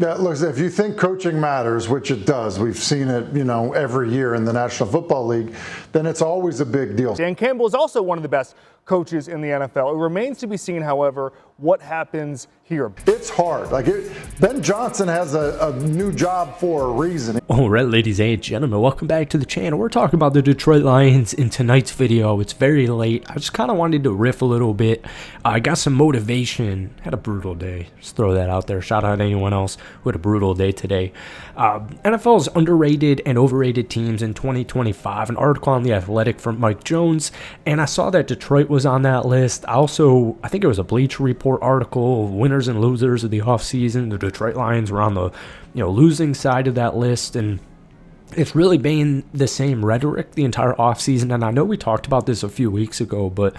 Yeah, look, if you think coaching matters, which it does, we've seen it, every year in the National Football League, then it's always a big deal. Dan Campbell is also one of the best coaches in the NFL. It remains to be seen, however, what happens here. It's hard. Ben Johnson has a new job for a reason. All right, ladies and gentlemen, welcome back to the channel. We're talking about the Detroit Lions in tonight's video. It's very late. I just kind of wanted to riff a little bit. I got some motivation. Had a brutal day. Just throw that out there. Shout out to anyone else who had a brutal day today. NFL's underrated and overrated teams in 2025. An article on The Athletic from Mike Jones, and I saw that Detroit was on that list. I think it was a Bleacher Report article, winners and losers of the offseason. The Detroit Lions were on the losing side of that list, and it's really been the same rhetoric the entire offseason. And I know we talked about this a few weeks ago, but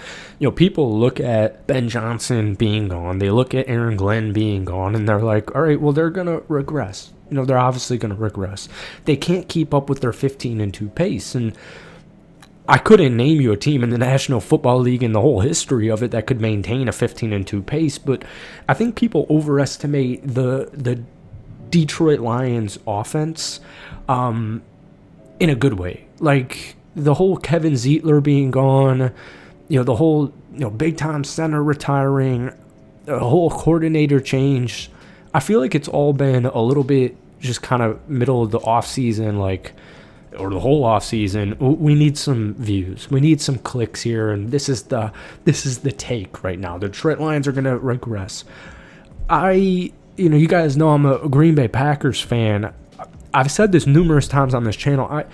people look at Ben Johnson being gone, they look at Aaron Glenn being gone, and they're like, all right, well, they're going to regress. They're obviously going to regress. They can't keep up with their 15-2 pace. And I couldn't name you a team in the National Football League in the whole history of it that could maintain a 15-2 pace, but I think people overestimate the Detroit Lions offense in a good way. Like the whole Kevin Zeitler being gone, the whole big time center retiring, the whole coordinator change. I feel like it's all been a little bit just kind of middle of the offseason, or the whole offseason. We need some views. We need some clicks here, and this is the take right now. The Detroit Lions are going to regress. You guys know I'm a Green Bay Packers fan. I've said this numerous times on this channel.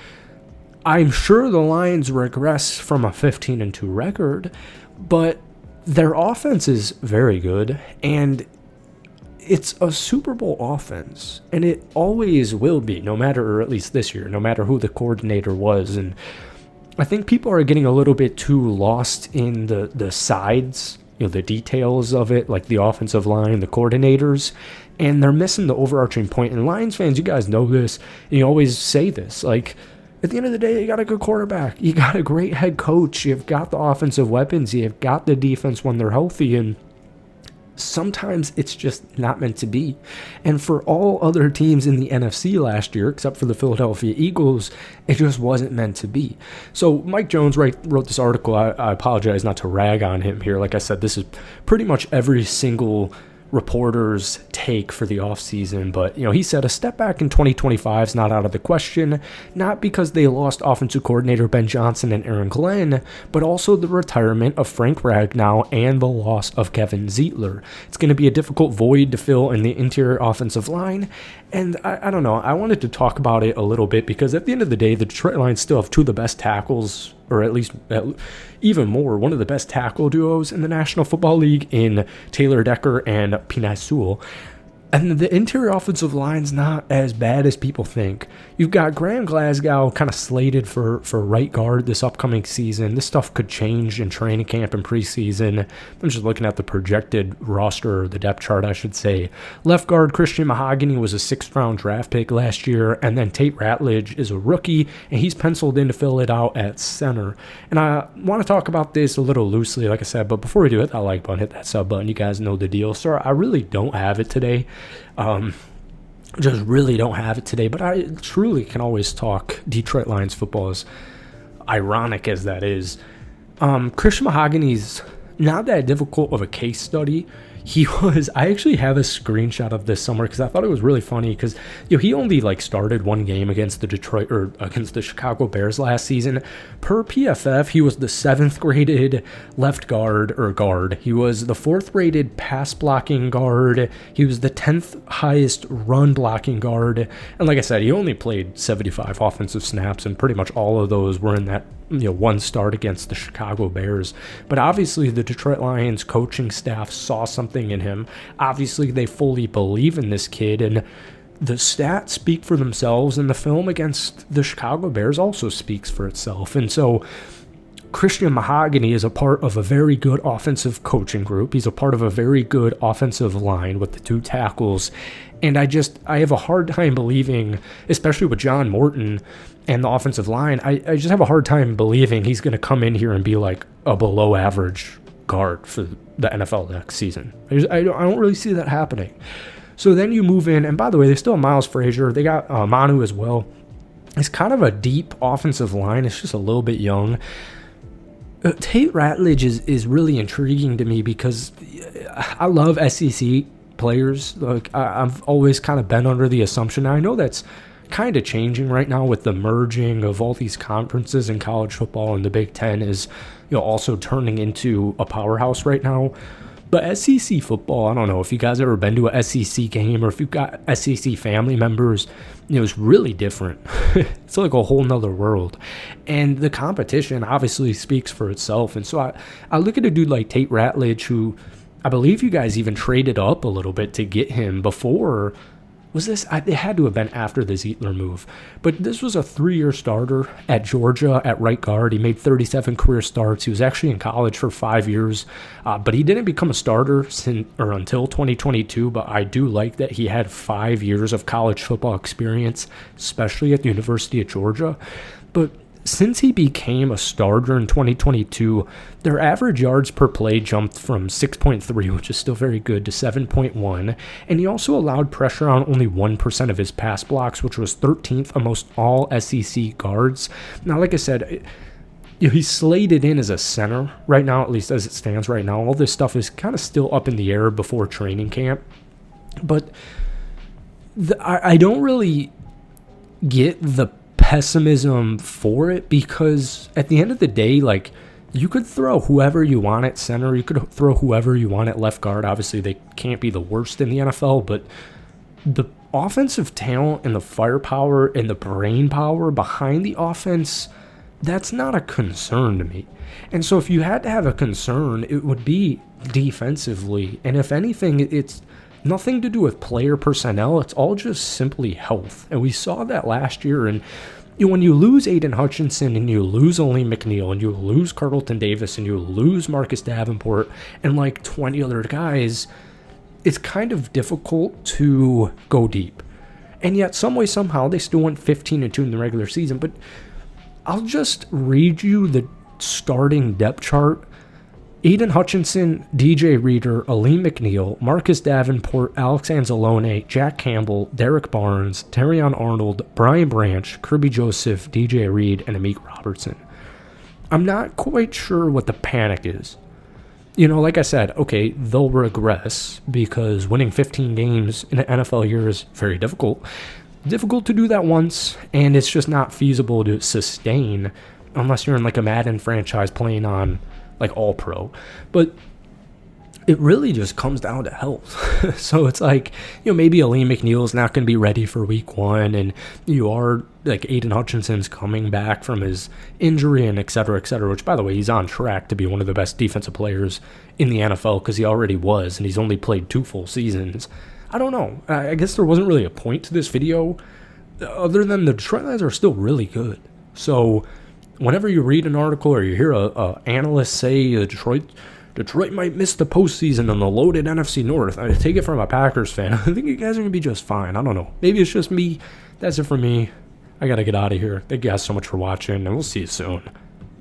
I'm sure the Lions regress from a 15-2 record, but their offense is very good, and it's a Super Bowl offense, and it always will be, no matter, or at least this year, no matter who the coordinator was. And I think people are getting a little bit too lost in the sides, the details of it, like the offensive line, the coordinators, and they're missing the overarching point. And Lions fans, you guys know this, and you always say this, at the end of the day, you got a good quarterback, you got a great head coach, you've got the offensive weapons, you've got the defense when they're healthy, and sometimes it's just not meant to be. And for all other teams in the NFC last year, except for the Philadelphia Eagles, it just wasn't meant to be. So Mike Jones wrote this article. I apologize not to rag on him here. Like I said, this is pretty much every single reporter's take for the offseason, but he said a step back in 2025 is not out of the question, not because they lost offensive coordinator Ben Johnson and Aaron Glenn, but also the retirement of Frank Ragnow and the loss of Kevin Zeitler. It's going to be a difficult void to fill in the interior offensive line, and I don't know, I wanted to talk about it a little bit because at the end of the day, the Detroit Lions still have two of the best tackles, or at least even more, one of the best tackle duos in the National Football League in Taylor Decker and Penei Sewell. And the interior offensive line's not as bad as people think. You've got Graham Glasgow kind of slated for right guard this upcoming season. This stuff could change in training camp and preseason. I'm just looking at the projected roster, the depth chart, I should say. Left guard Christian Mahogany was a 6th-round draft pick last year, and then Tate Ratledge is a rookie, and he's penciled in to fill it out at center. And I want to talk about this a little loosely, like I said, but before we do, hit that like button, hit that sub button. You guys know the deal. Sorry, I really don't have it today. Just really don't have it today, but I truly can always talk Detroit Lions football, as ironic as that is. Christian Mahogany's not that difficult of a case study. I actually have a screenshot of this somewhere because I thought it was really funny because he only started one game against the Chicago Bears last season. Per PFF, he was the 7th graded left guard or guard. He was the 4th rated pass blocking guard. He was the 10th highest run blocking guard. And like I said, he only played 75 offensive snaps, and pretty much all of those were in that one start against the Chicago Bears. But obviously the Detroit Lions coaching staff saw something in him. Obviously they fully believe in this kid, and the stats speak for themselves, and the film against the Chicago Bears also speaks for itself. And so Christian Mahogany is a part of a very good offensive coaching group. He's a part of a very good offensive line with the 2 tackles. And I have a hard time believing, especially with John Morton and the offensive line, I just have a hard time believing he's going to come in here and be like a below average guard for the NFL next season. I don't really see that happening. So then you move in, and by the way, they still have Miles Frazier. They got Manu as well. It's kind of a deep offensive line. It's just a little bit young. Tate Ratledge is really intriguing to me because I love SEC players. Like I've always kind of been under the assumption. I know that's kind of changing right now with the merging of all these conferences in college football, and the Big Ten is, also turning into a powerhouse right now. But SEC football, I don't know if you guys ever been to a SEC game or if you've got SEC family members, it's really different. It's like a whole nother world. And the competition obviously speaks for itself. And so I look at a dude like Tate Ratledge, who I believe you guys even traded up a little bit to get him before. Was this? It had to have been after the Zeitler move. But this was a 3-year starter at Georgia at right guard. He made 37 career starts. He was actually in college for 5 years. But he didn't become a starter until 2022. But I do like that he had 5 years of college football experience, especially at the University of Georgia. But since he became a starter in 2022, their average yards per play jumped from 6.3, which is still very good, to 7.1. And he also allowed pressure on only 1% of his pass blocks, which was 13th amongst all SEC guards. Now, like I said, he's slated in as a center right now, at least as it stands right now. All this stuff is kind of still up in the air before training camp. But I don't really get the pessimism for it, because at the end of the day, like, you could throw whoever you want at center, you could throw whoever you want at left guard. Obviously they can't be the worst in the NFL, but the offensive talent and the firepower and the brain power behind the offense, that's not a concern to me. And so if you had to have a concern, it would be defensively. And if anything, it's nothing to do with player personnel. It's all just simply health. And we saw that last year. And when you lose Aiden Hutchinson and you lose Aleem McNeil and you lose Carlton Davis and you lose Marcus Davenport and like 20 other guys, it's kind of difficult to go deep. And yet, some way, somehow, they still went 15-2 in the regular season. But I'll just read you the starting depth chart. Aiden Hutchinson, DJ Reader, Aleem McNeil, Marcus Davenport, Alex Anzalone, Jack Campbell, Derek Barnes, Terrion Arnold, Brian Branch, Kirby Joseph, DJ Reed, and Amik Robertson. I'm not quite sure what the panic is. Like I said, okay, they'll regress because winning 15 games in an NFL year is very difficult. Difficult to do that once, and it's just not feasible to sustain unless you're in like a Madden franchise playing on like all pro. But it really just comes down to health. So it's like, maybe Aleem McNeil is not going to be ready for week 1, and you are like Aiden Hutchinson's coming back from his injury and et cetera, which, by the way, he's on track to be one of the best defensive players in the NFL because he already was, and he's only played 2 full seasons. I don't know. I guess there wasn't really a point to this video other than the Detroit Lions are still really good. So whenever you read an article or you hear a analyst say Detroit might miss the postseason on the loaded NFC North, I take it from a Packers fan. I think you guys are going to be just fine. I don't know. Maybe it's just me. That's it for me. I got to get out of here. Thank you guys so much for watching, and we'll see you soon.